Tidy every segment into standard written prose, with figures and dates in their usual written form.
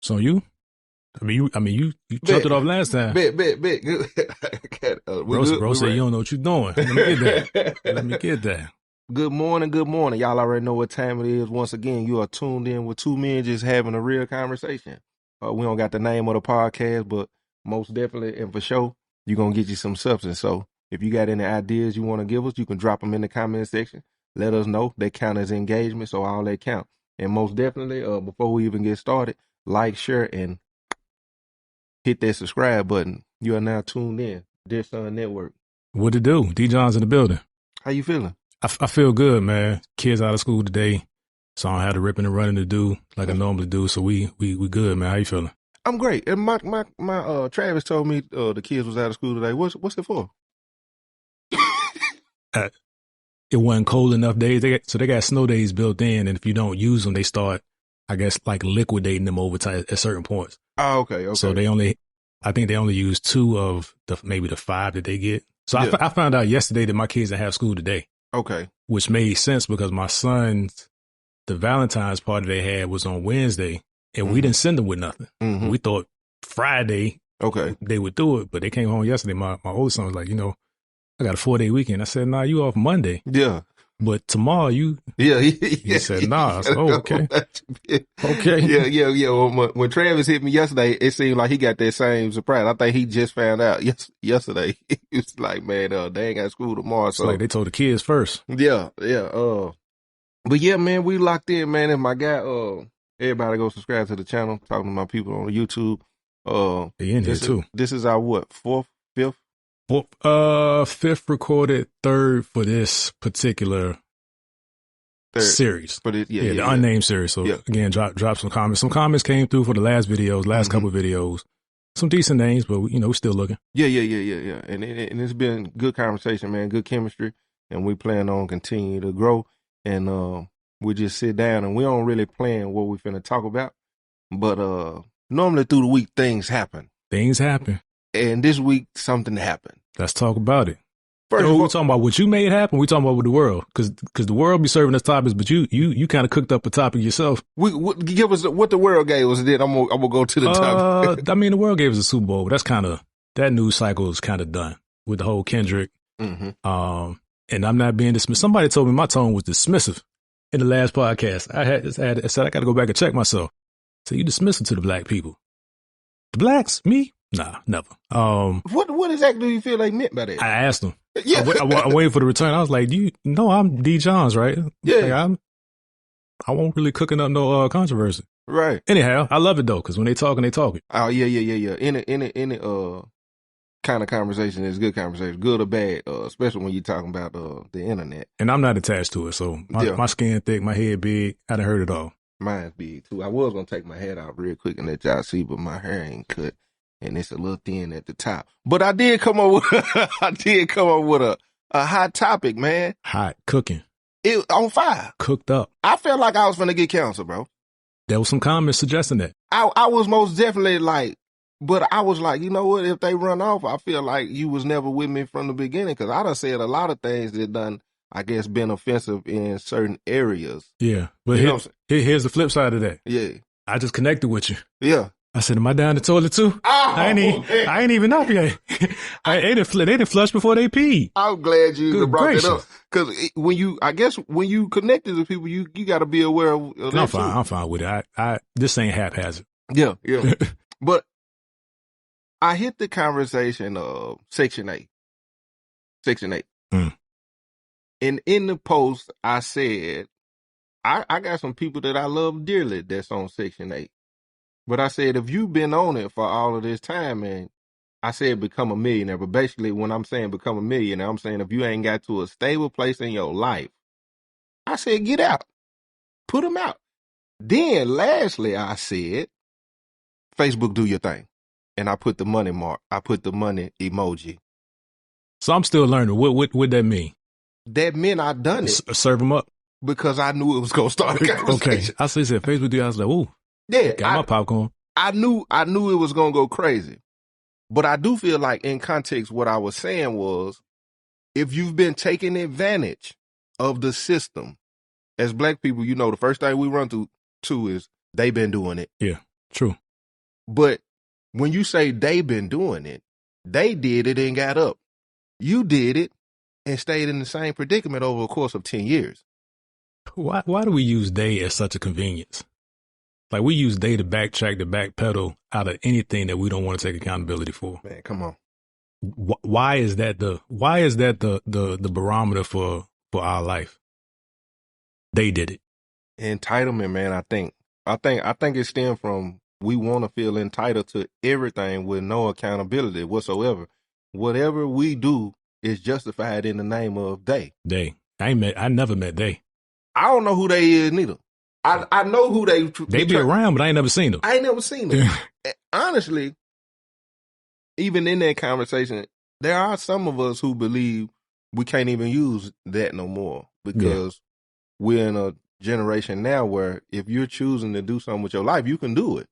So you, you Bet, chopped it off last time. bet. Good. We good. Bro We said ready. you don't know what you're doing. Let me get that. Let me get that. Good morning. Y'all already know what time it is. Once again, you are tuned in with two men just having a real conversation. We don't got the name of the podcast, but most definitely and for sure, you're going to get you some substance. So if you got any ideas you want to give us, you can drop them in the comment section. Let us know. They count as engagement, so all they count. And most definitely, before we even get started, like, share, and hit that subscribe button. You are now tuned in. Dear Son Network. What to do? D. John's in the building. How you feeling? I feel good, man. Kids out of school today, so I don't have the ripping and running to do like I normally do. So we good, man. How you feeling? I'm great. And my Travis told me the kids was out of school today. What's it for? It wasn't cold enough days. So they got snow days built in, and if you don't use them, they start, I guess, like liquidating them over time at certain points. Oh, okay. So I think they only use 2 of maybe the 5 that they get. So yeah. I found out yesterday that my kids didn't have school today. Okay. Which made sense because my son's, the Valentine's party they had was on Wednesday, and we didn't send them with nothing. Mm-hmm. We thought Friday they would do it, but they came home yesterday. My oldest son was like, I got a 4-day weekend. I said, nah, you off Monday. Yeah. But tomorrow you... Yeah. He said, nah. I said, oh, okay. Okay. Yeah. When Travis hit me yesterday, it seemed like he got that same surprise. I think he just found out yesterday. He was like, man, they ain't got school tomorrow. So it's like they told the kids first. Yeah. But yeah, man, we locked in, man. And my guy, everybody go subscribe to the channel. Talking to my people on YouTube. They in here too. This is our what? 4th, 5th? 5th recorded, 3rd for this particular series. For this, the Unnamed series. So again, drop some comments. Some comments came through for the last couple of videos. Some decent names, but we're still looking. Yeah. And it's been good conversation, man. Good chemistry, and we plan on continue to grow. And we just sit down, and we don't really plan what we finna talk about. But normally through the week, things happen. And this week, something happened. Let's talk about it. First of all, we're talking about what you made happen. We're talking about with the world, because the world be serving us topics, but you kind of cooked up a topic yourself. Give us what the world gave us. Then I'm gonna go to the topic. The world gave us a Super Bowl, but that news cycle is kind of done with the whole Kendrick. Mm-hmm. And I'm not being dismissive. Somebody told me my tone was dismissive in the last podcast. I said I got to go back and check myself. So you dismissive to the black people, the blacks, me. Nah, never. What exactly do you feel they meant by that? I asked them. Yeah. I waited for the return. I was like, you know, I'm D. Johns, right? Yeah. Like, I won't really cooking up no controversy. Right. Anyhow, I love it though, because when they talking, they talking. Oh yeah. Any kind of conversation is good conversation, good or bad, especially when you're talking about the internet. And I'm not attached to it, so my skin thick, my head big. I done heard it all. Mine's big too. I was gonna take my head out real quick and let y'all see, but my hair ain't cut. And it's a little thin at the top. But I did come up with a hot topic, man. Hot cooking. It on fire. Cooked up. I felt like I was finna get canceled, bro. There was some comments suggesting that. I was most definitely like, but I was like, you know what? If they run off, I feel like you was never with me from the beginning, because I done said a lot of things that done, I guess, been offensive in certain areas. Yeah. But here's the flip side of that. Yeah. I just connected with you. Yeah. I said, am I down the toilet too? Oh, I ain't even up yet. They didn't flush before they peed. I'm glad you brought it up. Because when you connected to people, you got to be aware of that. I'm fine with it. This ain't haphazard. Yeah. But I hit the conversation of Section 8. And in the post, I said, I got some people that I love dearly that's on Section 8. But I said, if you've been on it for all of this time, and I said become a millionaire, but basically when I'm saying become a millionaire, I'm saying if you ain't got to a stable place in your life, I said, get out. Put them out. Then lastly, I said, Facebook, do your thing. And I put the money mark. I put the money emoji. So I'm still learning. What that mean? That meant I done it. Serve them up? Because I knew it was going to start a conversation. Okay. I said Facebook, do. I was like, ooh. Yeah, got my popcorn. I knew it was gonna go crazy, but I do feel like in context, what I was saying was, if you've been taking advantage of the system, as black people, the first thing we run to is they've been doing it. Yeah, true. But when you say they been doing it, they did it and got up. You did it and stayed in the same predicament over a course of 10 years. Why do we use they as such a convenience? Like we use they to backtrack, to backpedal out of anything that we don't want to take accountability for. Man, come on. Why is that the barometer for our life? They did it. Entitlement, man. I think it stems from we want to feel entitled to everything with no accountability whatsoever. Whatever we do is justified in the name of they. They. I never met they. I don't know who they is neither. I know who they. They be around, but I ain't never seen them. I ain't never seen them. Honestly, even in that conversation, there are some of us who believe we can't even use that no more because we're in a generation now where if you're choosing to do something with your life, you can do it.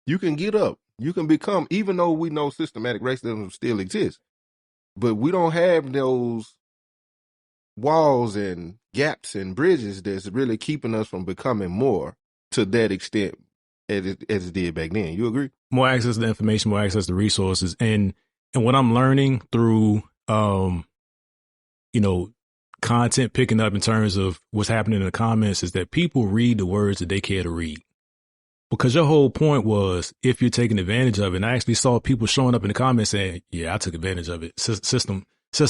You can get up. You can become, even though we know systematic racism still exists, but we don't have those walls and gaps and bridges that's really keeping us from becoming more to that extent as it did back then. You agree? More access to information, more access to resources. And what I'm learning through, content picking up in terms of what's happening in the comments is that people read the words that they care to read. Because your whole point was if you're taking advantage of it, and I actually saw people showing up in the comments saying, yeah, I took advantage of it. System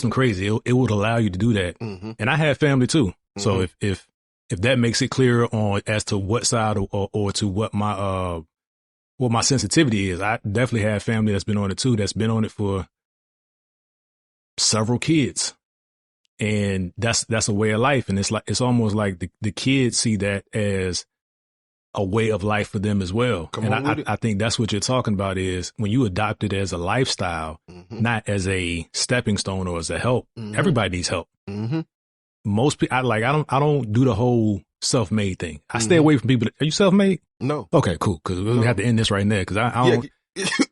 crazy. It would allow you to do that. Mm-hmm. And I have family too. Mm-hmm. So if that makes it clearer on as to what side or to what my sensitivity is, I definitely have family that's been on it too, that's been on it for several kids. And that's a way of life. And it's almost like the kids see that as a way of life for them as well. I think that's what you're talking about is when you adopt it as a lifestyle, mm-hmm. not as a stepping stone or as a help. Mm-hmm. Everybody needs help. Mm-hmm. Most people, I don't do the whole self-made thing. I stay away from people. Are you self-made? No. Okay, cool. Cause we have to end this right now. Cause I don't,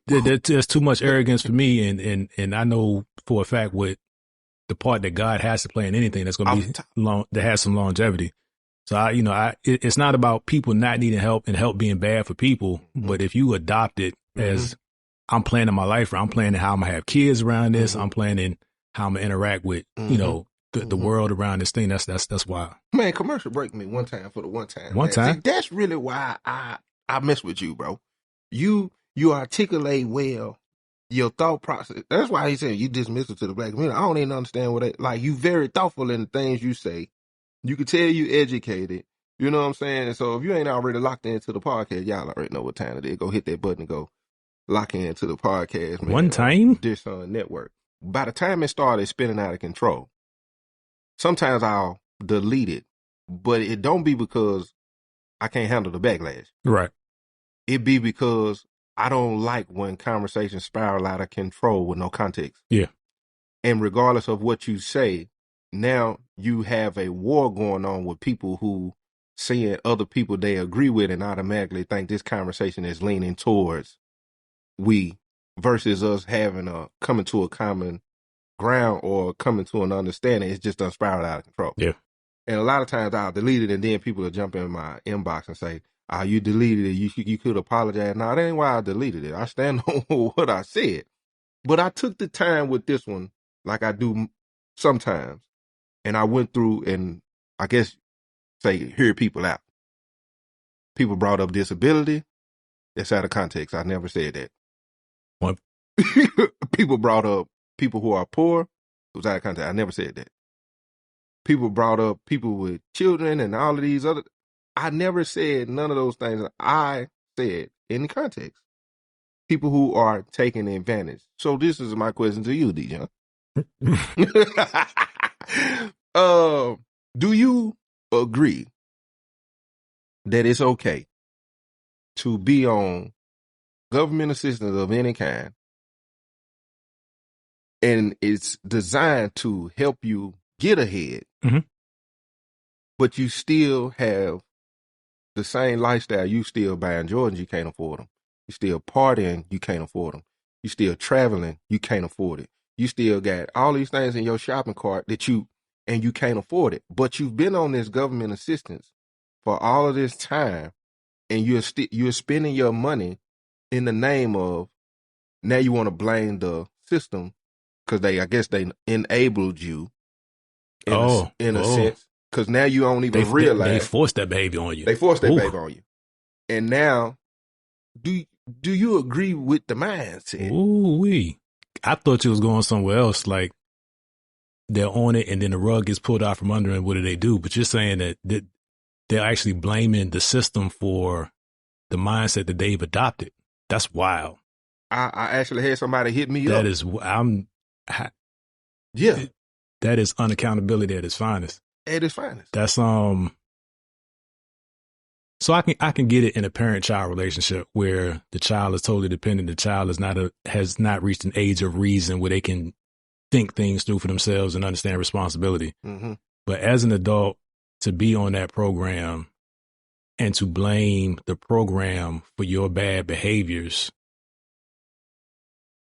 there's too much arrogance for me. And I know for a fact what the part that God has to play in anything that's going to be that has some longevity. So it's not about people not needing help and help being bad for people. Mm-hmm. But if you adopt it as I'm planning my life, I'm planning how I'm gonna have kids around this. Mm-hmm. I'm planning how I'm gonna interact with, the world around this thing. That's why. Man, commercial break me one time for the one time. One time. See, that's really why I mess with you, bro. You articulate well your thought process. That's why he said you dismissive to the black community. I don't even understand you very thoughtful in the things you say. You can tell you educated. You know what I'm saying? So if you ain't already locked into the podcast, y'all already know what time it is. Go hit that button and go lock into the podcast, man. One time? This network. By the time it started spinning out of control, sometimes I'll delete it, but it don't be because I can't handle the backlash. Right. It be because I don't like when conversations spiral out of control with no context. Yeah. And regardless of what you say, now you have a war going on with people who seeing other people they agree with and automatically think this conversation is leaning towards we versus us having coming to a common ground or coming to an understanding. It's just done spiraled out of control. Yeah. And a lot of times I'll delete it and then people will jump in my inbox and say, you deleted it. You could apologize. No, that ain't why I deleted it. I stand on what I said. But I took the time with this one like I do sometimes. And I went through and I guess hear people out. People brought up disability. That's out of context. I never said that. What? People brought up people who are poor. It was out of context. I never said that. People brought up people with children and all of these other. I never said none of those things. I said in context. People who are taking advantage. So this is my question to you, DJ. Do you agree that it's okay to be on government assistance of any kind and it's designed to help you get ahead, but you still have the same lifestyle? You still buying Jordans, you can't afford them. You still partying, you can't afford them. You still traveling, you can't afford it. You still got all these things in your shopping cart that you can't afford it. But you've been on this government assistance for all of this time, and you're spending your money in the name of now you want to blame the system because I guess they enabled you in a sense, because now you don't even realize they forced that behavior on you. They forced that behavior on you, and now do you agree with the mindset? Ooh-wee. I thought you was going somewhere else, like they're on it and then the rug gets pulled out from under and what do they do? But you're saying that they're actually blaming the system for the mindset that they've adopted. That's wild. I actually had somebody hit me up. That is unaccountability at its finest. At its finest. That's so I can get it in a parent-child relationship where the child is totally dependent. The child has not reached an age of reason where they can think things through for themselves and understand responsibility. Mm-hmm. But as an adult, to be on that program and to blame the program for your bad behaviors,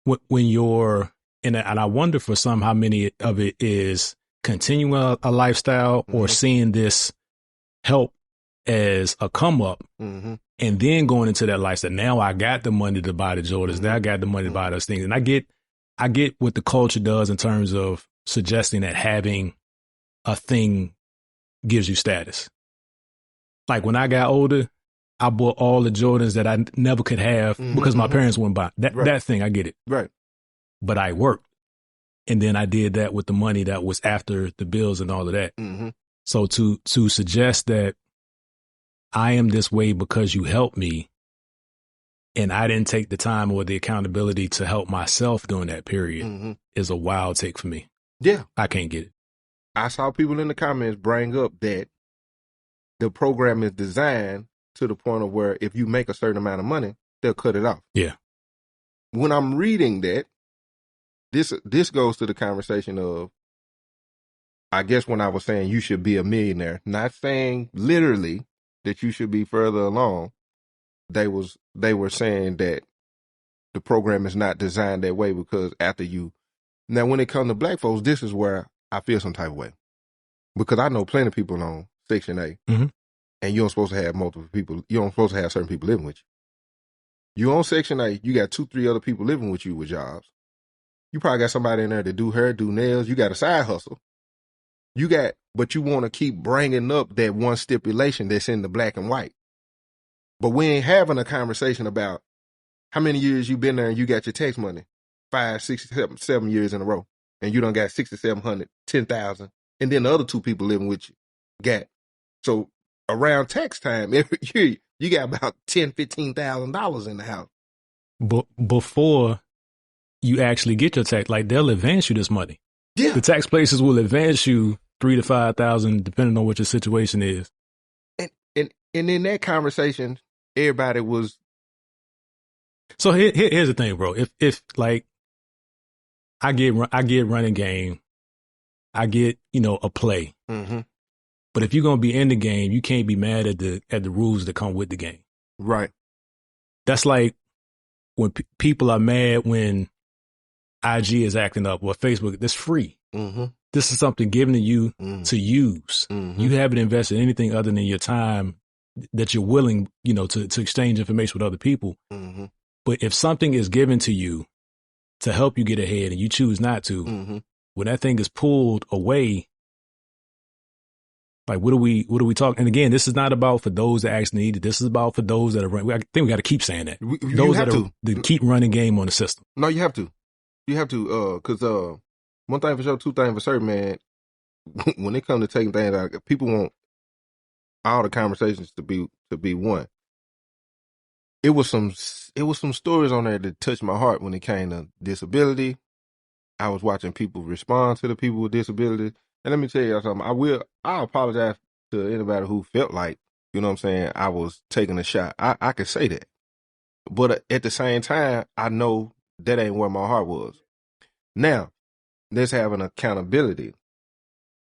when you're and I wonder for some how many of it is continuing a lifestyle or seeing this help as a come up and then going into that lifestyle. Now I got the money to buy the Jordans. Now I got the money to buy those things. And I get what the culture does in terms of suggesting that having a thing gives you status. Like when I got older, I bought all the Jordans that I never could have because my parents wouldn't buy. That thing, I get it. Right. But I worked. And then I did that with the money that was after the bills and all of that. Mm-hmm. So to suggest that I am this way because you helped me and I didn't take the time or the accountability to help myself during that period is a wild take for me. Yeah. I can't get it. I saw people in the comments bring up that the program is designed to the point of where if you make a certain amount of money, they'll cut it off. Yeah. When I'm reading that, this goes to the conversation of, I guess when I was saying you should be a millionaire, not saying literally that you should be further along, they were saying that the program is not designed that way because after you, now when it comes to black folks, this is where I feel some type of way. Because I know plenty of people on Section A, and you don't supposed to have multiple people, you don't supposed to have certain people living with you. You on Section A, you got 2-3 other people living with you with jobs. You probably got somebody in there to do hair, do nails. You got a side hustle. But you want to keep bringing up that one stipulation that's in the black and white. But we ain't having a conversation about how many years you been there and you got your tax money. 5, 6, 7 years in a row. And you done got 6,700, 10,000. And then the other 2 people living with you got. So around tax time, every year, you got about $10,000, $15,000 in the house. But before you actually get your tax, like they'll advance you this money. Yeah. The tax places will advance you $3,000 to $5,000 depending on what your situation is. And in that conversation, everybody was. So here's the thing, bro. If like I get running game, I get a play. But if you're gonna be in the game, you can't be mad at the rules that come with the game. Right. That's like when people are mad when IG is acting up or Facebook. That's free. This is something given to you to use. You haven't invested in anything other than your time that you're willing, to exchange information with other people. But if something is given to you to help you get ahead and you choose not to, when that thing is pulled away, like what are we talking? And again, this is not about for those that actually need it. This is about for those that are running. I think we got to keep saying that. Those that keep running game on the system. No, you have to. You have to, because one thing for sure, 2 things for certain, man. When it comes to taking things out, people want all the conversations to be one. It was some stories on there that touched my heart when it came to disability. I was watching people respond to the people with disabilities. And let me tell you something. I apologize to anybody who felt like, you know what I'm saying, I was taking a shot. I could say that. But at the same time, I know that ain't where my heart was. Now, let's have an accountability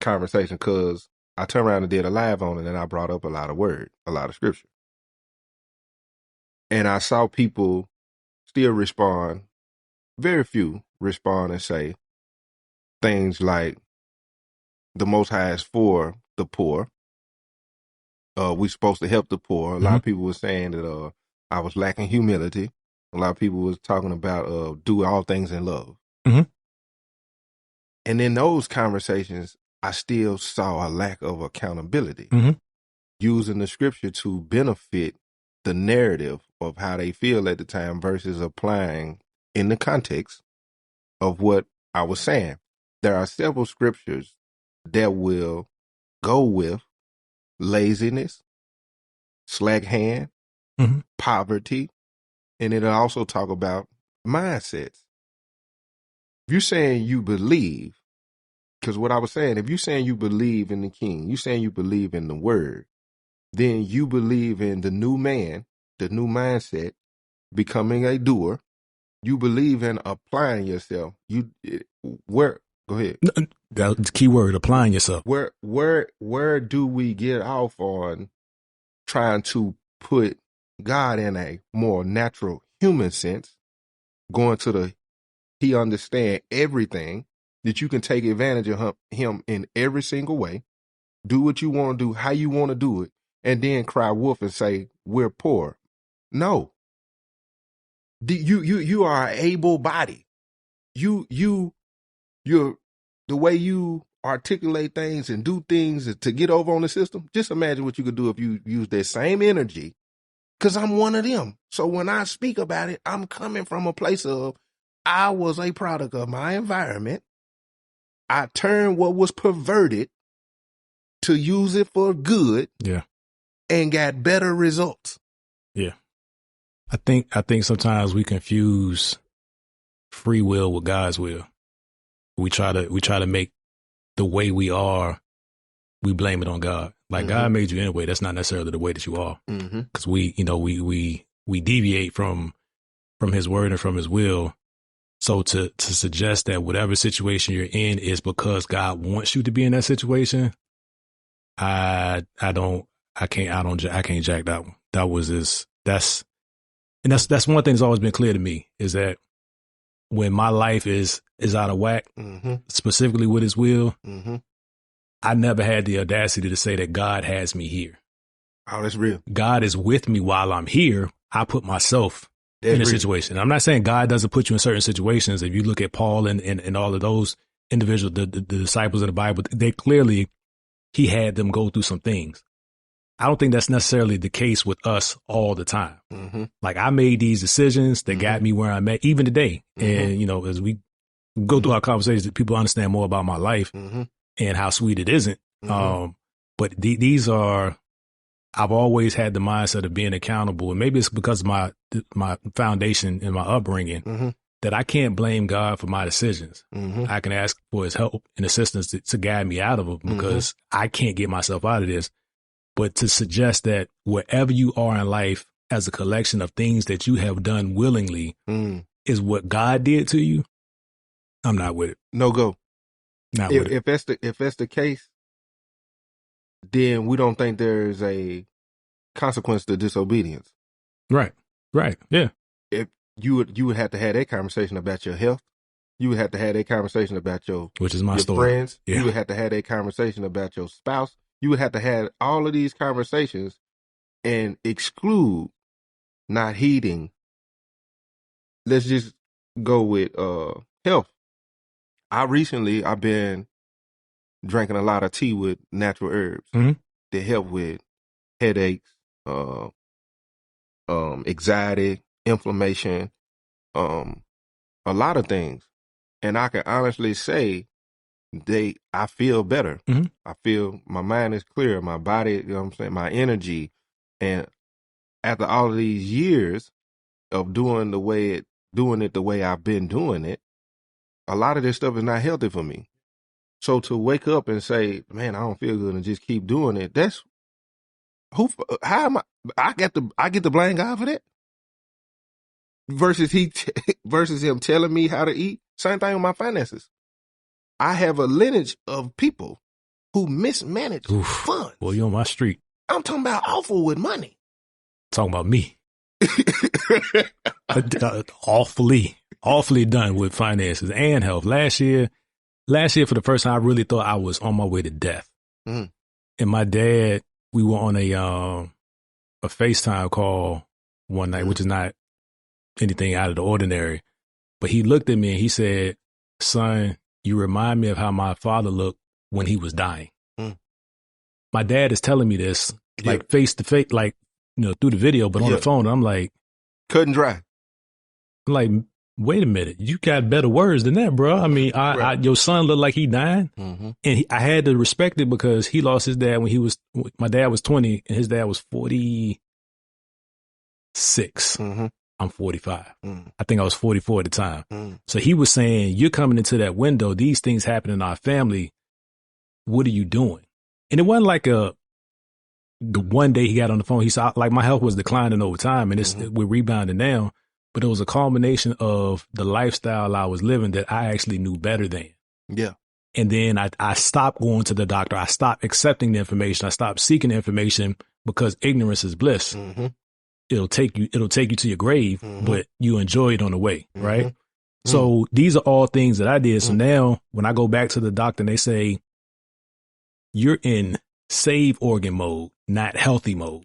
conversation, because I turned around and did a live on it and I brought up a lot of scripture. And I saw people still respond, very few respond and say things like, the Most High is for the poor. We're supposed to help the poor. A lot of people were saying that I was lacking humility. a lot of people was talking about do all things in love. Mm-hmm. And in those conversations, I still saw a lack of accountability, mm-hmm. using the scripture to benefit the narrative of how they feel at the time versus applying in the context of what I was saying. There are several scriptures that will go with laziness, slack hand, Mm-hmm. poverty, and it'll also talk about mindsets. If you're saying you believe, because what I was saying, if you're saying you believe in the King, you're saying you believe in the Word, then you believe in the new man, the new mindset, becoming a doer. You believe in applying yourself. Where? Go ahead. That's the key word, applying yourself. Where do we get off on trying to put God in a more natural human sense, going to the he understand everything, that you can take advantage of him in every single way, do what you want to do, how you want to do it, and then cry wolf and say, we're poor. No. You are an able body. You're the way you articulate things and do things to get over on the system. Just imagine what you could do if you use that same energy, because I'm one of them. So when I speak about it, I'm coming from a place of, I was a product of my environment. I turned what was perverted to use it for good. Yeah. And got better results. Yeah. I think sometimes we confuse free will with God's will. We try to make the way we are, we blame it on God. Like, God made you anyway. That's not necessarily the way that you are. Because we deviate from his word and from his will. So to suggest that whatever situation you're in is because God wants you to be in that situation, I can't jack that one. That's one thing that's always been clear to me, is that when my life is out of whack, specifically with his will, I never had the audacity to say that God has me here. Oh, that's real. God is with me while I'm here. I put myself in a situation. I'm not saying God doesn't put you in certain situations. If you look at Paul and all of those individuals, the disciples in the Bible, they clearly, he had them go through some things. I don't think that's necessarily the case with us all the time. Like, I made these decisions that got me where I'm at, even today. And, as we go through our conversations, people understand more about my life and how sweet it isn't. But these are, I've always had the mindset of being accountable. And maybe it's because of my foundation and my upbringing that I can't blame God for my decisions. I can ask for his help and assistance to guide me out of them, because I can't get myself out of this. But to suggest that wherever you are in life as a collection of things that you have done willingly is what God did to you, I'm not with it. No go. Not with it. If that's the case, then we don't think there's a consequence to disobedience. Right. Yeah. If you would have to have that conversation about your health. You would have to have that conversation about your friends. Yeah. You would have to have that conversation about your spouse. You would have to have all of these conversations and exclude not heeding. Let's just go with health. I've been drinking a lot of tea with natural herbs that help with headaches, anxiety, inflammation, a lot of things. And I can honestly say I feel better. I feel my mind is clear, my body, you know what I'm saying, my energy. And after all of these years of doing it the way I've been doing it, a lot of this stuff is not healthy for me. So to wake up and say, man, I don't feel good, and just keep doing it, how am I get to blame God for that? Versus him telling me how to eat. Same thing with my finances. I have a lineage of people who mismanage funds. Well, you're on my street. I'm talking about awful with money. Talking about me. Awfully done with finances and health. Last year, for the first time, I really thought I was on my way to death. And my dad, we were on a FaceTime call one night, which is not anything out of the ordinary. But he looked at me and he said, son, you remind me of how my father looked when he was dying. Mm. My dad is telling me this, like face to face, like, through the video, but on the phone. I'm like, cut and dry. I'm like, wait a minute, you got better words than that, bro. I mean, your son looked like he dying, and I had to respect it because he lost his dad when my dad was 20 and his dad was 46. I'm 45. I think I was 44 at the time. So he was saying, you're coming into that window. These things happen in our family. What are you doing? And it wasn't like the one day he got on the phone, he said, like, my health was declining over time and we're rebounding now. But it was a culmination of the lifestyle I was living that I actually knew better than. Yeah. And then I stopped going to the doctor. I stopped accepting the information. I stopped seeking the information because ignorance is bliss. It'll take you to your grave, but you enjoy it on the way. Right. So these are all things that I did. So now when I go back to the doctor and they say, you're in save organ mode, not healthy mode.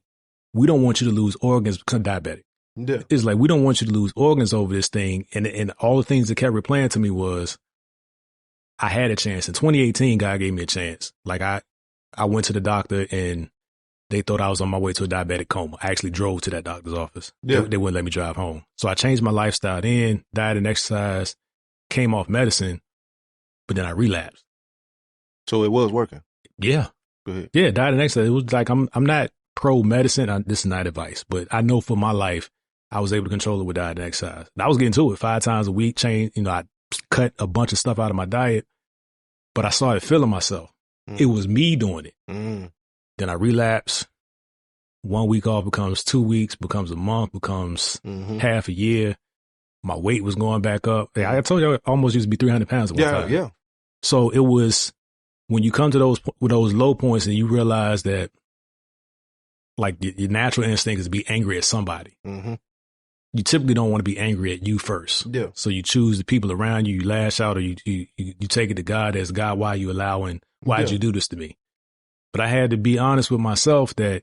We don't want you to lose organs because diabetic. Yeah. It's like, we don't want you to lose organs over this thing. And all the things that kept replaying to me was, I had a chance. In 2018, God gave me a chance. Like I went to the doctor and they thought I was on my way to a diabetic coma. I actually drove to that doctor's office. Yeah. They wouldn't let me drive home. So I changed my lifestyle then, diet and exercise, came off medicine, but then I relapsed. So it was working? Yeah. Go ahead. Yeah, diet and exercise. It was like, I'm not pro medicine. This is not advice, but I know for my life, I was able to control it with diet and exercise. And I was getting to it 5 times a week, I cut a bunch of stuff out of my diet, but I started feeling myself. It was me doing it. Then I relapse. 1 week off becomes 2 weeks, becomes a month, becomes half a year. My weight was going back up. I told you I almost used to be 300 pounds at one time. Yeah. So it was when you come to those low points and you realize that, like, your natural instinct is to be angry at somebody. You typically don't want to be angry at you first. Yeah. So you choose the people around you, you lash out, or you take it to God as, God, why'd you do this to me? But I had to be honest with myself that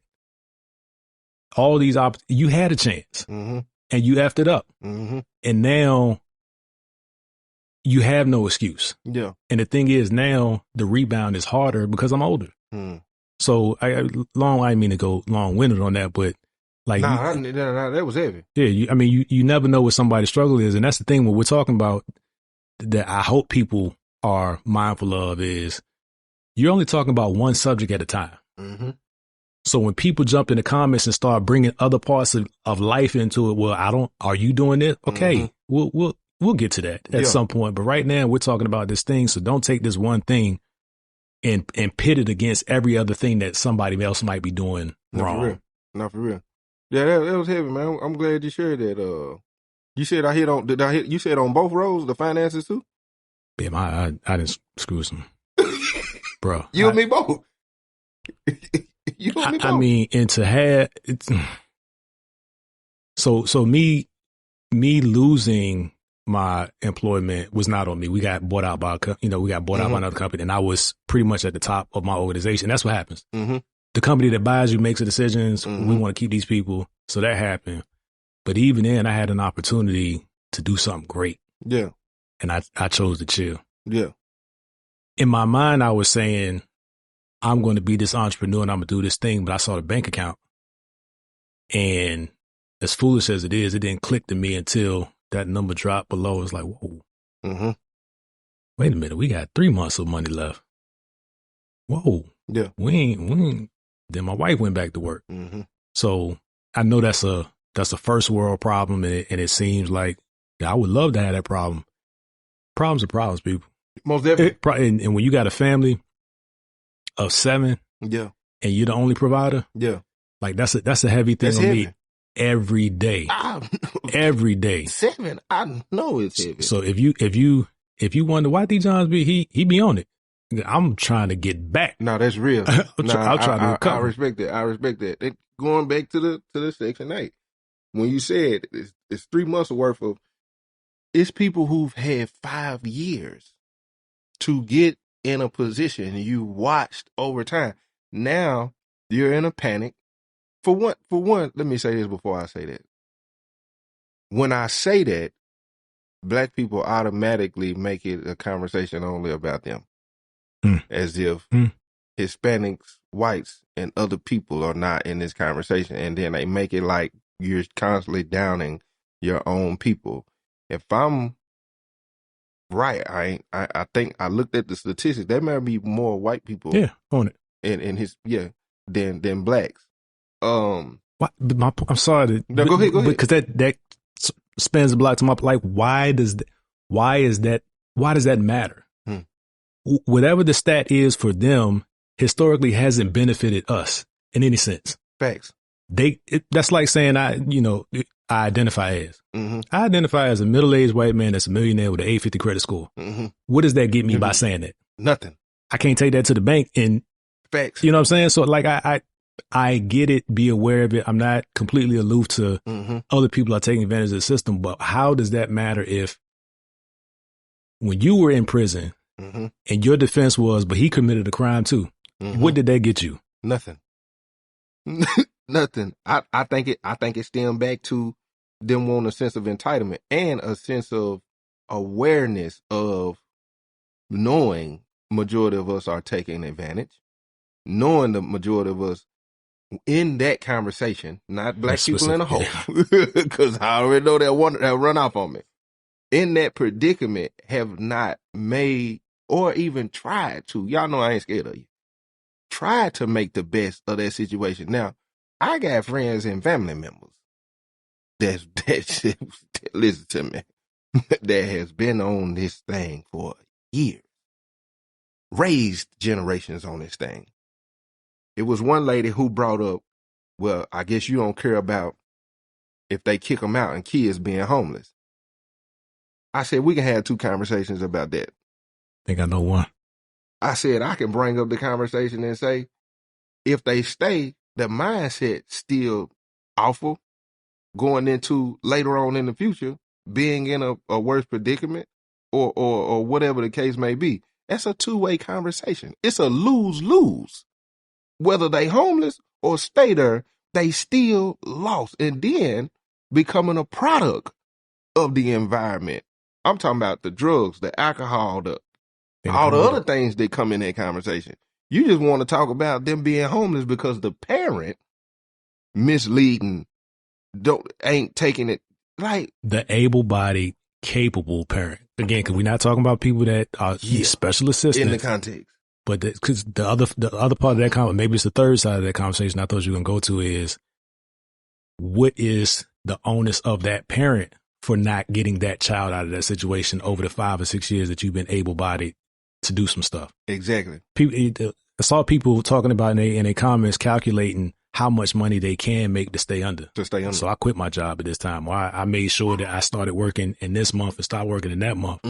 all these you had a chance and you effed it up. And now you have no excuse. Yeah. And the thing is, now the rebound is harder because I'm older. So I didn't mean to go long-winded on that, but like, that was heavy. Yeah. You never know what somebody's struggle is. And that's the thing when we're talking about that I hope people are mindful of is you're only talking about one subject at a time. So when people jump in the comments and start bringing other parts of life into it, well, are you doing this? Okay. We'll get to that at some point. But right now we're talking about this thing. So don't take this one thing and pit it against every other thing that somebody else might be doing wrong. Not for real. Yeah, that was heavy, man. I'm glad you shared that. You said you said on both roles, the finances too? Yeah, I didn't screw some. Bro. You and me both. You and me both. I mean, and to have, so me losing my employment was not on me. We got bought out by, by another company, and I was pretty much at the top of my organization. That's what happens. The company that buys you makes the decisions. We want to keep these people. So that happened. But even then, I had an opportunity to do something great. Yeah. And I chose to chill. Yeah. In my mind, I was saying, I'm going to be this entrepreneur and I'm going to do this thing. But I saw the bank account. And as foolish as it is, it didn't click to me until that number dropped below. It's like, whoa. Wait a minute. We got 3 months of money left. Whoa. Yeah. We ain't. Then my wife went back to work. So I know that's a first world problem. And it seems like I would love to have that problem. Problems are problems, people. Most definitely. And when you got a family of 7, and you're the only provider, like that's a heavy thing on me every day. Every day. 7, I know it's heavy. So if you wonder why D. Johns he be on it. I'm trying to get back. No, that's real. I'll try to recover. I respect that. I respect that. Going back to the Section 8, when you said it's 3 months worth of, it's people who've had 5 years to get in a position you watched over time. Now you're in a panic. For one, let me say this before I say that. when I say that, black people automatically make it a conversation only about them. As if Hispanics, whites, and other people are not in this conversation. And then they make it like you're constantly downing your own people. If I'm right, I think I looked at the statistics. There might be more white people on it. Than blacks. What, I'm sorry. No, go ahead. Because that spans the block to my, like, why does that matter? Whatever the stat is for them historically hasn't benefited us in any sense. Facts. That's like saying I identify as. I identify as a middle-aged white man that's a millionaire with an 850 credit score. What does that get me by saying that? Nothing. I can't take that to the bank and facts. You know what I'm saying? So like I get it, be aware of it. I'm not completely aloof to other people are taking advantage of the system, but how does that matter if when you were in prison and your defense was, but he committed a crime too? What did that get you? Nothing. Nothing. I think it stemmed back to them wanting a sense of entitlement and a sense of awareness of knowing majority of us are taking advantage, knowing the majority of us in that conversation, not black people in a hole, because I already know they'll run off on me. In that predicament, have not made or even tried to. Y'all know I ain't scared of you. Tried to make the best of that situation. Now, I got friends and family members that listen to me, that has been on this thing for years, raised generations on this thing. It was one lady who brought up, well, I guess you don't care about if they kick them out and kids being homeless. I said, we can have two conversations about that. Think I know one. I said, I can bring up the conversation and say, if they stay, the mindset still awful going into later on in the future, being in a worse predicament or whatever the case may be. That's a two-way conversation. It's a lose-lose. Whether they homeless or stay there, they still lost and then becoming a product of the environment. I'm talking about the drugs, the alcohol, all the other things that come in that conversation. You just want to talk about them being homeless because the parent misleading, ain't taking it like the able-bodied, capable parent. Again, because we're not talking about people that are special assistants in the context. But because the other part of that comment, maybe it's the third side of that conversation I thought you were going to go to is, what is the onus of that parent for not getting that child out of that situation over the 5 or 6 years that you've been able-bodied to do some stuff? Exactly. I saw people talking about in their comments calculating how much money they can make to stay under. So I quit my job at this time. Or I made sure that I started working in this month and stopped working in that month.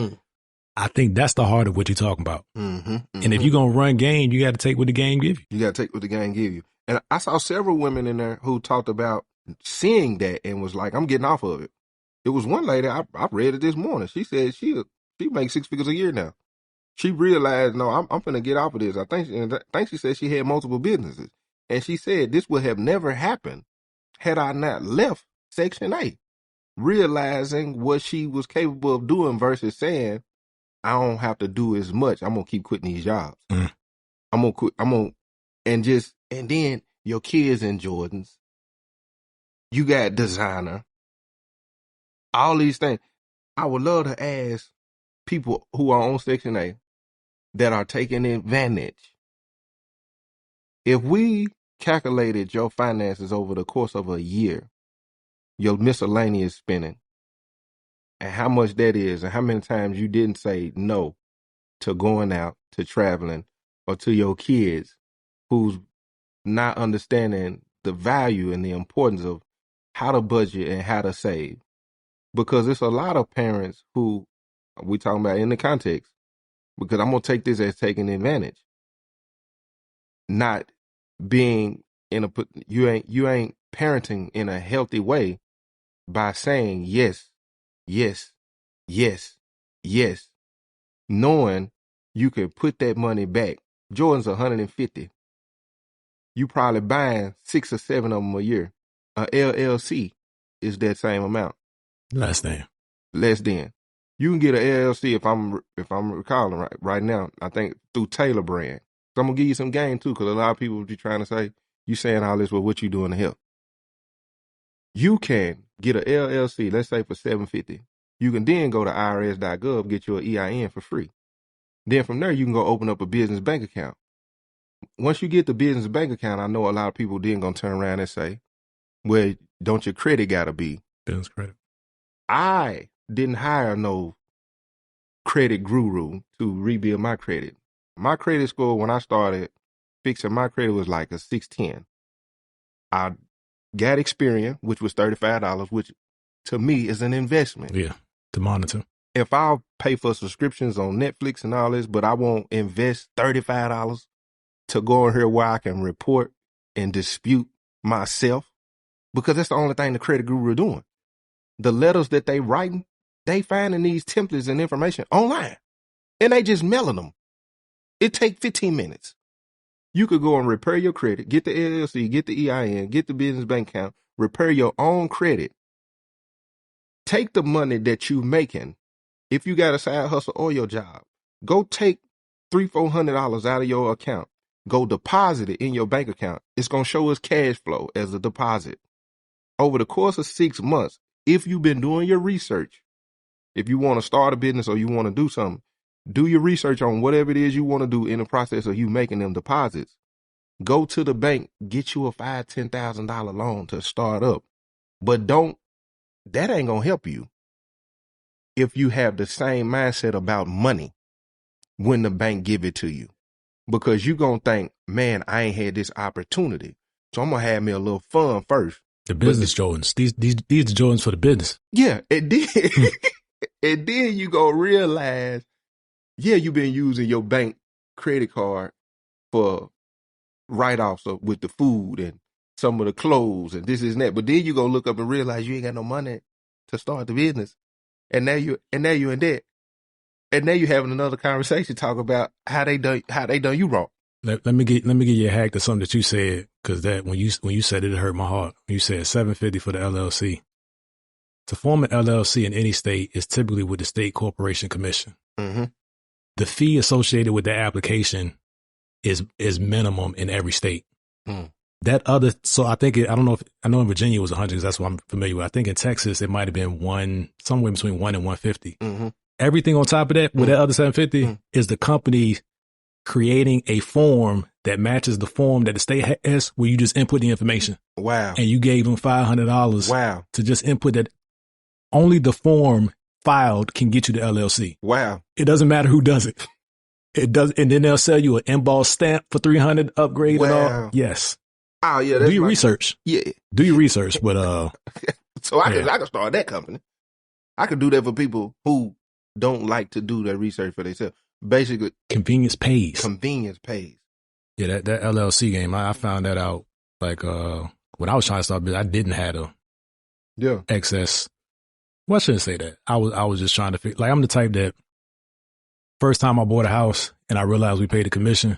I think that's the heart of what you're talking about. And if you're going to run game, you got to take what the game give you. You got to take what the game give you. And I saw several women in there who talked about seeing that and was like, I'm getting off of it. It was one lady, I read it this morning. She said she makes 6 figures a year now. She realized, no, I'm going to get off of this. I think she said she had multiple businesses. And she said this would have never happened had I not left Section 8, realizing what she was capable of doing versus saying, I don't have to do as much. I'm going to keep quitting these jobs. I'm going to quit. And then your kids in Jordans. You got designer. All these things. I would love to ask people who are on Section 8 that are taking advantage. If we calculated your finances over the course of a year, your miscellaneous spending, and how much that is, and how many times you didn't say no to going out, to traveling, or to your kids who's not understanding the value and the importance of how to budget and how to save. Because it's a lot of parents who we talking about in the context, because I'm going to take this as taking advantage. Not being you ain't parenting in a healthy way by saying yes, yes, yes, yes, knowing you can put that money back. Jordan's 150. You probably buying 6 or 7 of them a year. A LLC is that same amount. Less than. Less than. You can get an LLC if I'm recalling right now. I think through Taylor Brand. So I'm gonna give you some game too, because a lot of people be trying to say you saying all this, well, what you doing to help? You can get an LLC, let's say for $750. You can then go to irs.gov, get your EIN for free. Then from there, you can go open up a business bank account. Once you get the business bank account, I know a lot of people then gonna turn around and say, well, don't your credit gotta be business credit? I didn't hire no credit guru to rebuild my credit. My credit score when I started fixing my credit was like a 610. I got Experian, which was $35, which to me is an investment. Yeah, to monitor. If I'll pay for subscriptions on Netflix and all this, but I won't invest $35 to go in here where I can report and dispute myself, because that's the only thing the credit guru are doing. The letters that they writing, they finding these templates and information online, and they just mailing them. It take 15 minutes. You could go and repair your credit, get the LLC, get the EIN, get the business bank account, repair your own credit. Take the money that you making. If you got a side hustle or your job, go take $300-400 out of your account. Go deposit it in your bank account. It's going to show us cash flow as a deposit. Over the course of 6 months, if you've been doing your research, if you want to start a business or you want to do something, do your research on whatever it is you want to do in the process of you making them deposits. Go to the bank, get you a $5,000-10,000 loan to start up. But that ain't going to help you if you have the same mindset about money when the bank give it to you. Because you going to think, man, I ain't had this opportunity, so I'm going to have me a little fun first. The business Jordans. These the Jordans for the business. Yeah, and then you go realize, yeah, you've been using your bank credit card for write-offs with the food and some of the clothes and this and that. But then you go look up and realize you ain't got no money to start the business. And now you're in debt. And now you're having another conversation talk about how they done you wrong. Let me give you a hack to something that you said, because that when you said it hurt my heart. When you said $750 for the LLC. To form an LLC in any state is typically with the State Corporation Commission. Mm-hmm. The fee associated with the application is minimum in every state. Mm. So I know in Virginia it was 100 because that's what I'm familiar with. I think in Texas it might have been somewhere between 1 and 150. Mm-hmm. Everything on top of that, with that other 750, is the company creating a form that matches the form that the state has, where you just input the information. Wow. And you gave them $500. Wow. To just input that. Only the form filed can get you the LLC. Wow. It doesn't matter who does it. It does, and then they'll sell you an embossed stamp for $300 upgrade and all. Yes. Oh yeah. Do your research. Yeah. Do your research, but so I can start that company. I could do that for people who don't like to do their research for themselves. Basically, convenience pays. Yeah, that LLC game. I found that out like when I was trying to start business. I didn't have excess. Well, I shouldn't say that. I was just trying to figure. Like, I'm the type that first time I bought a house and I realized we paid a commission,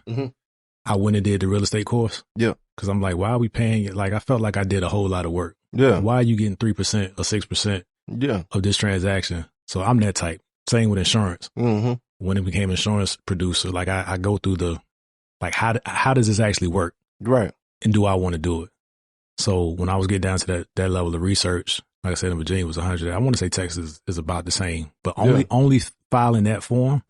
I went and did the real estate course. Yeah. Because I'm like, why are we paying it? Like, I felt like I did a whole lot of work. Yeah. Why are you getting 3% or 6% of this transaction? So I'm that type. Same with insurance. Mm-hmm. When it became insurance producer, like I go through the, like, how does this actually work? Right. And do I want to do it? So when I was getting down to that level of research, like I said, in Virginia it was 100. I want to say Texas is about the same, but only filing that form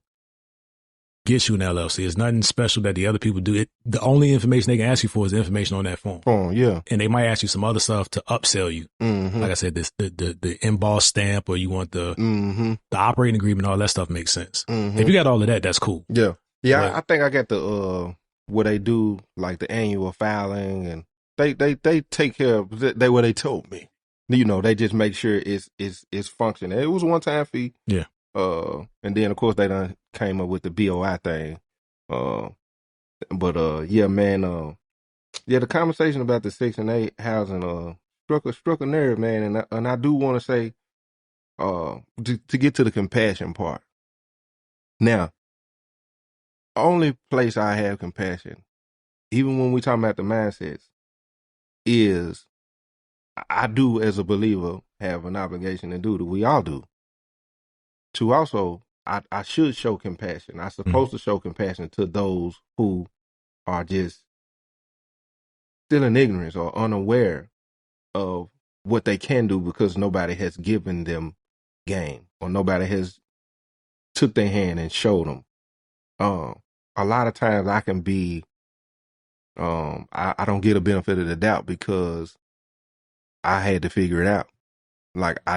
gets you an LLC. It's nothing special that the other people do. The only information they can ask you for is the information on that form. Yeah. And they might ask you some other stuff to upsell you. Mm-hmm. Like I said, the embossed stamp, or you want the operating agreement, all that stuff makes sense. Mm-hmm. If you got all of that, that's cool. Yeah. Yeah. But I think I got the, what they do, like the annual filing, and they take care of what they told me. You know, they just make sure it's functioning. It was a one-time fee. Yeah. And then of course they done came up with the BOI thing. Yeah, man. The conversation about the Section 8 housing struck a nerve, man. And I do want to say, to get to the compassion part. Now, only place I have compassion, even when we talk about the mindsets, is I do, as a believer, have an obligation and duty, we all do, to also, I should show compassion. I'm supposed to show compassion to those who are just still in ignorance or unaware of what they can do because nobody has given them game or nobody has took their hand and showed them. A lot of times I can be, I don't get a benefit of the doubt because I had to figure it out. Like I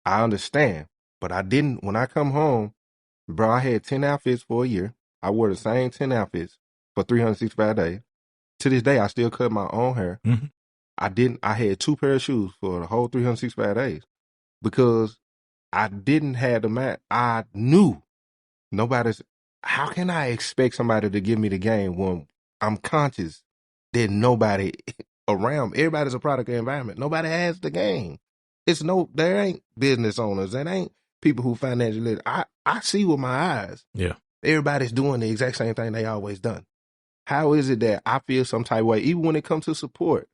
understand, but I didn't, when I come home, bro, I had 10 outfits for a year. I wore the same 10 outfits for 365 days. To this day, I still cut my own hair. I had 2 pair of shoes for the whole 365 days because I didn't have the mat. I knew how can I expect somebody to give me the game when I'm conscious that nobody around, everybody's a product of environment. Nobody has the game. There ain't business owners. There ain't people who financially, I see with my eyes. Yeah. Everybody's doing the exact same thing they always done. How is it that I feel some type of way, even when it comes to support?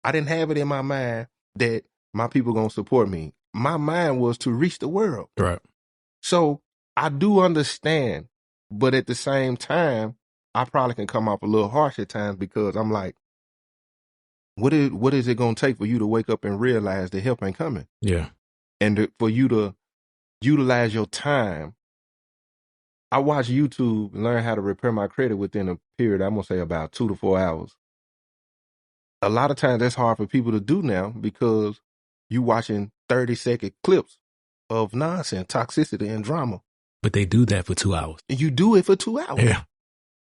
I didn't have it in my mind that my people going to support me. My mind was to reach the world. Right. So I do understand, but at the same time, I probably can come off a little harsh at times because I'm like, what is it going to take for you to wake up and realize the help ain't coming? Yeah. And for you to utilize your time. I watch YouTube and learn how to repair my credit within a period, I'm going to say about 2 to 4 hours. A lot of times that's hard for people to do now because you watching 30-second clips of nonsense, toxicity, and drama. But they do that for 2 hours. And you do it for 2 hours. Yeah.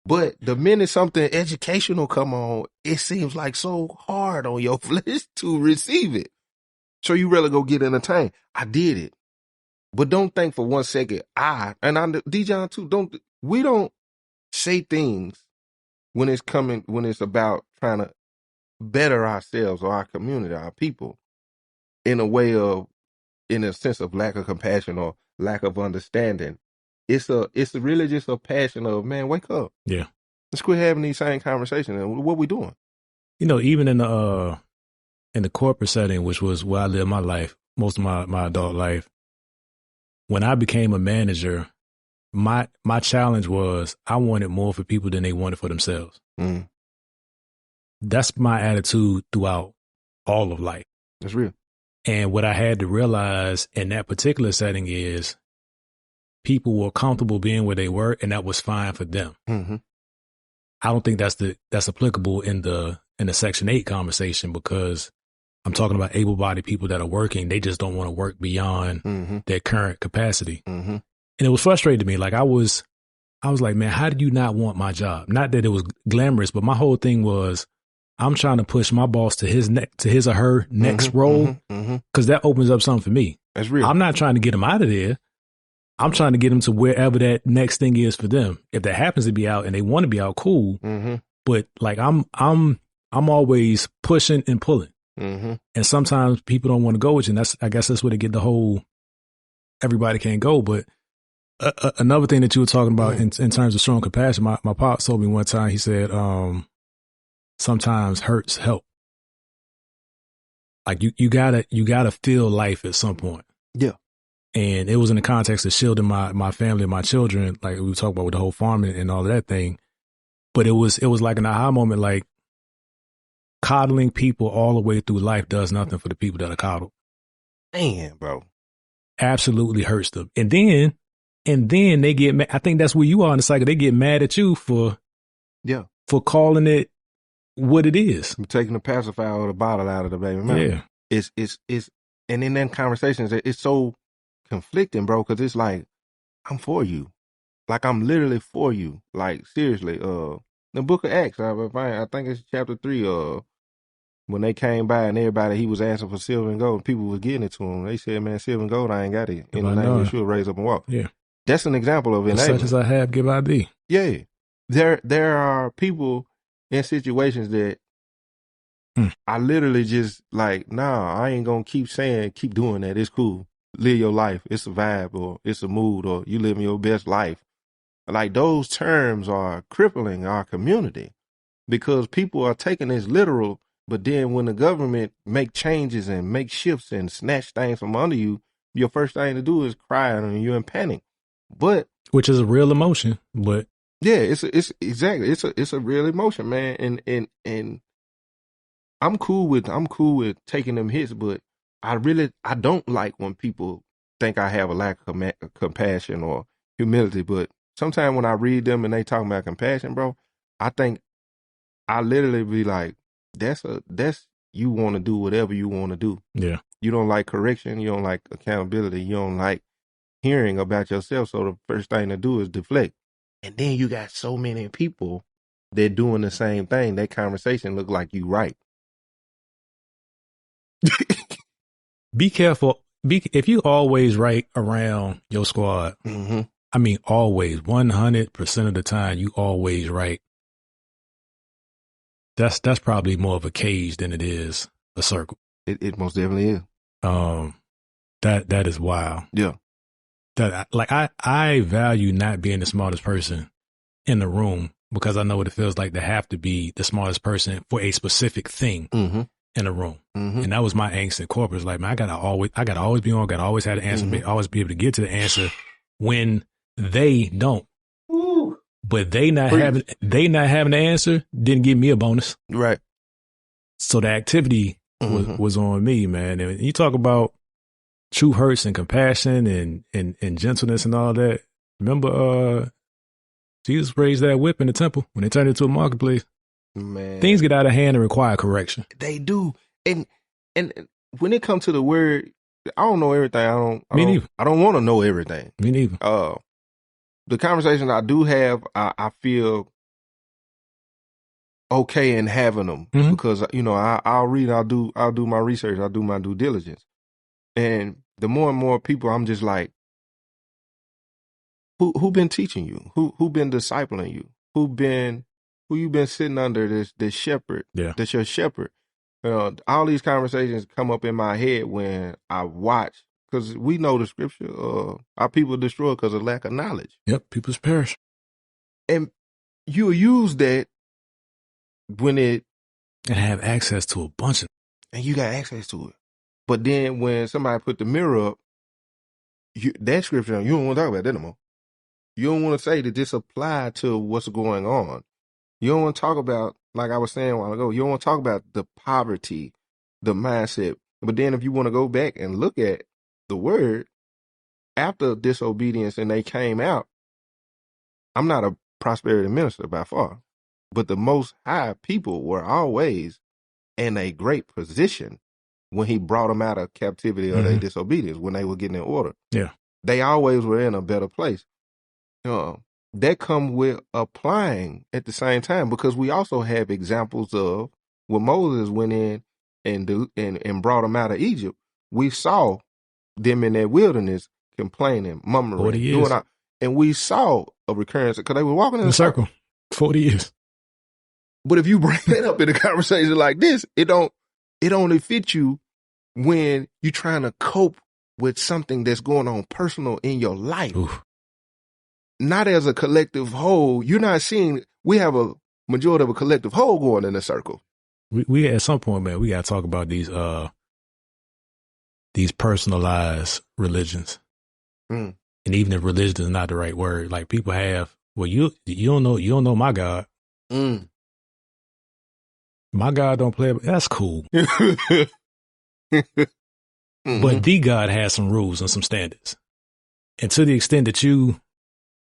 But the minute something educational come on, it seems like so hard on your flesh to receive it. So you really go get entertained. I did it. But don't think for 1 second, Dijon too, we don't say things when it's about trying to better ourselves or our community, our people, in a sense of lack of compassion or lack of understanding. It's really just a passion of, man, wake up. Yeah. Let's quit having these same conversations. And what we doing? Even in the corporate setting, which was where I lived my life, most of my adult life, when I became a manager, my challenge was I wanted more for people than they wanted for themselves. That's my attitude throughout all of life. That's real. And what I had to realize in that particular setting is people were comfortable being where they were, and that was fine for them. I don't think that's applicable in the Section 8 conversation because I'm talking about able-bodied people that are working. They just don't want to work beyond their current capacity. And it was frustrating to me. Like I was like, man, how did you not want my job? Not that it was glamorous, but my whole thing was I'm trying to push my boss to his or her next role because that opens up something for me. That's real. I'm not trying to get him out of there. I'm trying to get them to wherever that next thing is for them. If that happens to be out and they want to be out, cool. But like I'm always pushing and pulling. And sometimes people don't want to go with you. And I guess that's where they get the whole everybody can't go. But another thing that you were talking about in terms of showing compassion, my pop told me one time, he said, sometimes hurts help. Like you gotta feel life at some point. Yeah. And it was in the context of shielding my family and my children, like we were talking about with the whole farming and all of that thing. But it was like an aha moment, like coddling people all the way through life does nothing for the people that are coddled. Man, bro. Absolutely hurts them. And then they get mad. I think that's where you are in the cycle. They get mad at you for calling it what it is. I'm taking the pacifier or the bottle out of the baby mouth. Yeah. It's and in them conversations, it's so conflicting, bro, because it's like, I'm for you. Like, I'm literally for you. Like, seriously, the book of Acts, I think it's chapter 3, when they came by and everybody, he was asking for silver and gold, and people was getting it to him. They said, man, silver and gold, I ain't got it. In the name of Yeshua, raise up and walk. Yeah. That's an example of enablement. Such as I have, give I thee. Yeah. There are people in situations that I literally just like, nah, I ain't gonna keep doing that. It's cool. Live your life. It's a vibe or it's a mood or you living your best life. Like those terms are crippling our community because people are taking this literal But then when the government make changes and make shifts and snatch things from under you, your first thing to do is cry and you're in panic. But which is a real emotion, but yeah, it's exactly it's a real emotion, man. And I'm cool with taking them hits, but I don't like when people think I have a lack of compassion or humility. But sometimes when I read them and they talk about compassion, bro, I think I literally be like, that's you want to do whatever you want to do. Yeah. You don't like correction. You don't like accountability. You don't like hearing about yourself. So the first thing to do is deflect. And then you got so many people that doing the same thing. That conversation look like you right. Be careful. If you always right around your squad, mm-hmm. I mean, always 100% of the time, you always right. That's probably more of a cage than it is a circle. It most definitely is. That is wild. Yeah. That like I value not being the smartest person in the room because I know what it feels like to have to be the smartest person for a specific thing mm-hmm. in a room. Mm-hmm. And that was my angst in corporate. Like, man, I gotta always be on, gotta always have the answer, mm-hmm. always be able to get to the answer when they don't. Ooh. But they not having the answer didn't give me a bonus. Right. So the activity was on me, man. And you talk about true hurts and compassion and gentleness and all that. Remember, Jesus raised that whip in the temple when they turned it into a marketplace. Man, things get out of hand and require correction. They do. And when it comes to the word, I don't know everything. I don't want to know everything. Me neither. The conversations I do have, I feel okay in having them because I'll read, I'll do my research, I'll do my due diligence, and the more and more people, I'm just like, who been teaching you? Who been discipling you? Who you been sitting under this shepherd? Yeah, that's your shepherd. All these conversations come up in my head when I watch. Because we know the scripture, our people destroy because of lack of knowledge. Yep, people's perish. And you use that when and have access to a bunch of and you got access to it. But then when somebody put the mirror up, that scripture, you don't want to talk about that no more. You don't want to say that this apply to what's going on. You don't want to talk about, like I was saying a while ago, you don't want to talk about the poverty, the mindset. But then if you want to go back and look at the word, after disobedience and they came out, I'm not a prosperity minister by far, but the Most High people were always in a great position when he brought them out of captivity or their disobedience, when they were getting in order. Yeah. They always were in a better place. That come with applying at the same time, because we also have examples of when Moses went in and brought them out of Egypt. We saw them in that wilderness complaining, murmuring, doing out, and we saw a recurrence because they were walking in a circle. 40 years. But if you bring that up in a conversation like this, it only fit you when you're trying to cope with something that's going on personal in your life. Oof. Not as a collective whole. You're not seeing, we have a majority of a collective whole going in a circle. We at some point, man, we got to talk about these personalized religions. And even if religion is not the right word, like people have, well, you don't know my God. My God don't play. That's cool. But the God has some rules and some standards. And to the extent that you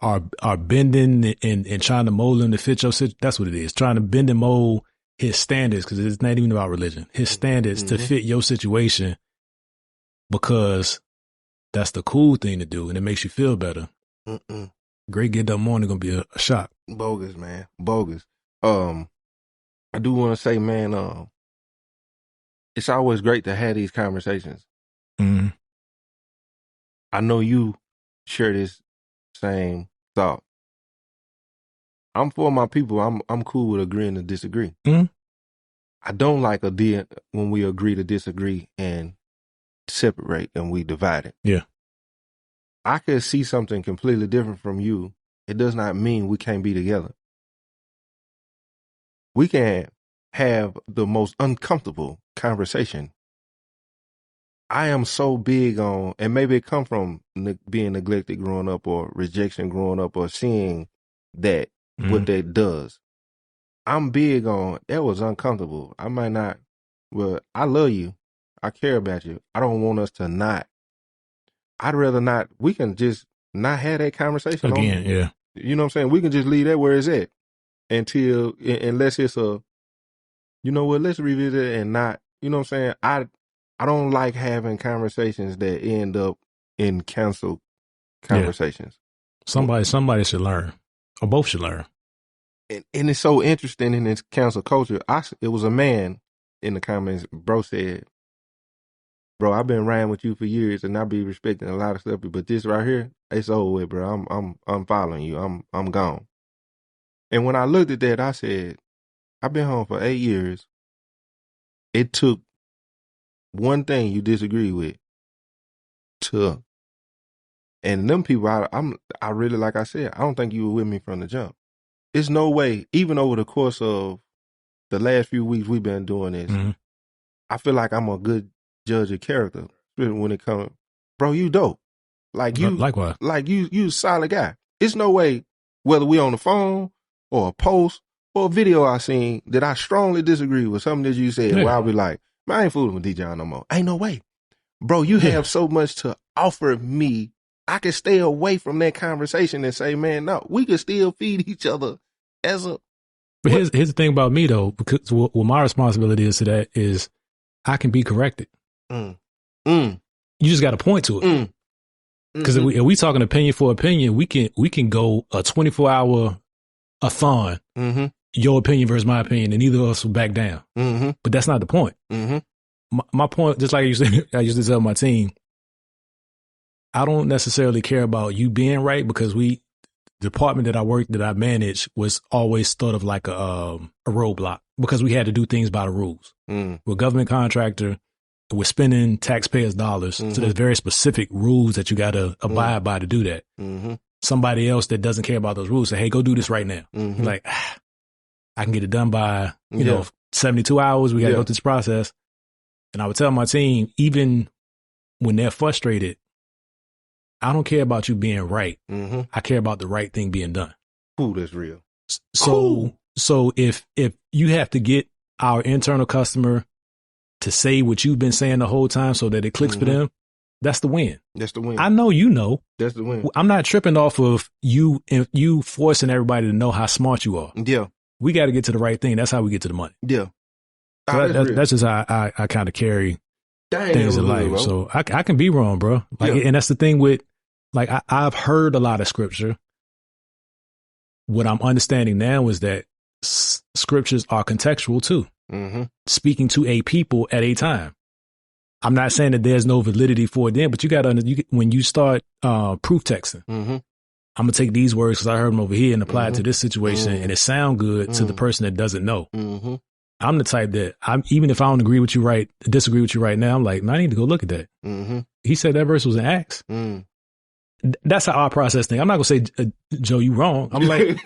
are bending and trying to mold him to fit your situation, that's what it is. Trying to bend and mold his standards, because it's not even about religion. His standards to fit your situation, because that's the cool thing to do and it makes you feel better. Great get up morning gonna be a shock. Bogus, man. Bogus. I do want to say, man, it's always great to have these conversations. I know you share this same thought. I'm for my people. I'm cool with agreeing to disagree. I don't like when we agree to disagree and separate and we divide it. Yeah. I could see something completely different from you. It does not mean we can't be together. We can have the most uncomfortable conversation. I am so big on, and maybe it come from being neglected growing up or rejection growing up or seeing that what that does. I'm big on, that was uncomfortable. I might not, well, I love you. I care about you. I don't want us to not. I'd rather not, we can just not have that conversation. Again, yeah. You know what I'm saying? We can just leave that where it's at until, unless it's a, you know what, let's revisit it and not, you know what I'm saying? I don't like having conversations that end up in canceled conversations. Yeah. Somebody should learn, or both should learn. And it's so interesting in this cancel culture. It was a man in the comments, bro said, bro, I've been riding with you for years and I be respecting a lot of stuff, but this right here, it's over with, bro. I'm following you. I'm gone. And when I looked at that, I said, I've been home for 8 years. It took one thing you disagree with and them people, I really, like I said, I don't think you were with me from the jump. It's no way, even over the course of the last few weeks we've been doing this, I feel like I'm a good judge of character when it comes, bro, you dope. Like you, likewise. Like you a solid guy. It's no way, whether we on the phone or a post or a video I seen, that I strongly disagree with something that you said, where I'll be like, man, I ain't fooling with D-John no more. Ain't no way. Bro, you have so much to offer me. I can stay away from that conversation and say, man, no, we can still feed each other as a. But here's the thing about me though, because what my responsibility is to that is I can be corrected. You just got to point to it. Because if we talking opinion for opinion, we can go a 24-hour a-thon, your opinion versus my opinion, and neither of us will back down. But that's not the point. My point, just like I used to tell my team, I don't necessarily care about you being right, because the department that I managed was always thought of like a roadblock, because we had to do things by the rules. We're a government contractor. We're spending taxpayers' dollars. So there's very specific rules that you got to abide by to do that. Somebody else that doesn't care about those rules say, hey, go do this right now. You're like, I can get it done by, you know, 72 hours. We got to go through this process. And I would tell my team, even when they're frustrated, I don't care about you being right. I care about the right thing being done. Ooh, that's real. So if you have to get our internal customer to say what you've been saying the whole time so that it clicks for them, that's the win. That's the win. I know you know. That's the win. I'm not tripping off of you forcing everybody to know how smart you are. Yeah. We got to get to the right thing. That's how we get to the money. Yeah. So that's just how I kind of carry things in life. So I can be wrong, bro. And that's the thing with, like, I've heard a lot of scripture. What I'm understanding now is that scriptures are contextual too, speaking to a people at a time. I'm not saying that there's no validity for it then, but you got to, when you start proof texting, I'm going to take these words because I heard them over here and apply it to this situation, and it sound good to the person that doesn't know. I'm the type that even if I don't disagree with you right now, I'm like, man, I need to go look at that. He said that verse was in Acts. That's how I process things. I'm not gonna say, Joe, you wrong. I'm like,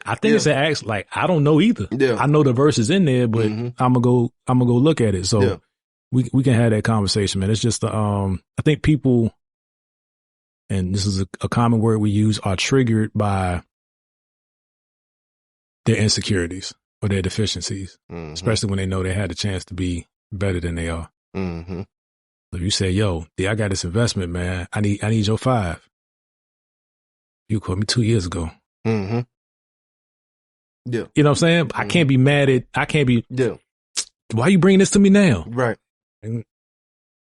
I think it's an Acts. Like, I don't know either. I know the verse is in there, but I'm gonna go look at it. So we can have that conversation, man. It's just I think people, and this is a common word we use, are triggered by their insecurities or their deficiencies, especially when they know they had a chance to be better than they are. If you say, yo, I got this investment, man, I need your 5. You called me 2 years ago. Yeah. You know what I'm saying? I can't be mad at, why you bringing this to me now? Right.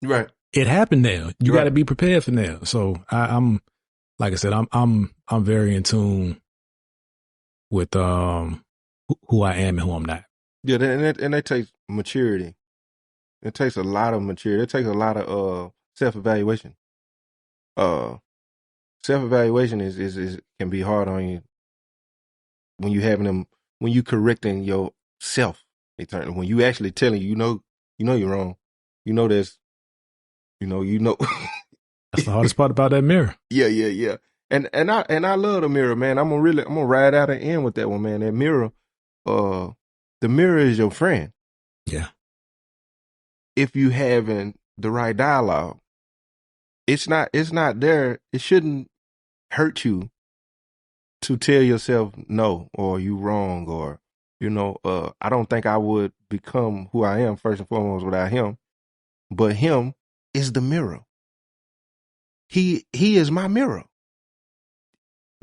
Right. It happened now. You got to be prepared for now. So I'm, like I said, I'm very in tune with who I am and who I'm not. Yeah, and that takes maturity. It takes a lot of maturity. It takes a lot of self-evaluation. Self-evaluation is can be hard on you when you having them, when you correcting yourself. When you actually telling you know you're wrong. You know this. You know. That's the hardest part about that mirror. Yeah. And I love the mirror, man. I'm gonna ride out and end with that one, man. That mirror, The mirror is your friend. Yeah. If you having the right dialogue, it's not there. It shouldn't hurt you to tell yourself no, or you wrong, or, I don't think I would become who I am first and foremost without him. But him is the mirror. He is my mirror.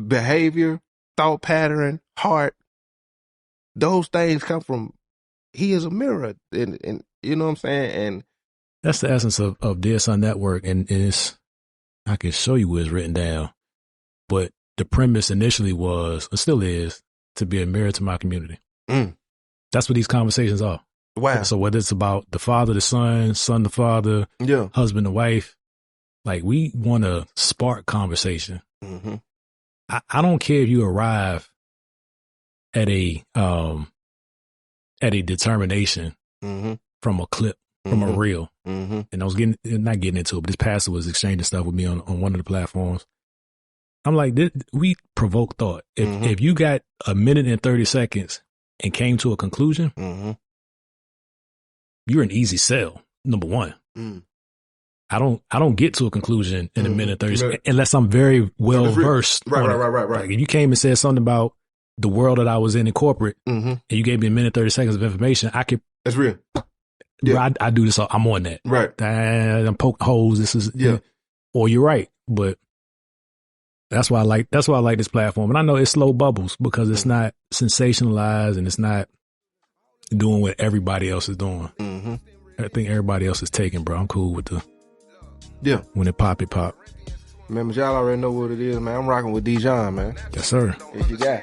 Behavior, thought pattern, heart, those things come from, he is a mirror. And you know what I'm saying? And that's the essence of Dear Son Network. And it's, I can show you where it's written down, but the premise initially was, or still is, to be a mirror to my community. That's what these conversations are. Wow. So whether it's about the father, the son, son, the father, husband, the wife, like we want to spark conversation. Mm-hmm. I don't care if you arrive at a determination from a clip, from a reel. And I was not getting into it, but this pastor was exchanging stuff with me on one of the platforms. I'm like, we provoke thought. If you got a minute and 30 seconds and came to a conclusion, you're an easy sell. Number one. I don't get to a conclusion in a minute 30 seconds unless I'm very well versed. Right. Like if you came and said something about the world that I was in corporate, and you gave me a minute 30 seconds of information, I could. That's real. Yeah. I do this. I'm on that. Right. I'm poking holes. This is Or you're right, but that's why I like this platform. And I know it's slow bubbles because it's not sensationalized and it's not doing what everybody else is doing. I think everybody else is taking, bro. I'm cool with when it pop. Man, but y'all already know what it is, man. I'm rocking with Dijon, man. Yes, sir. If you got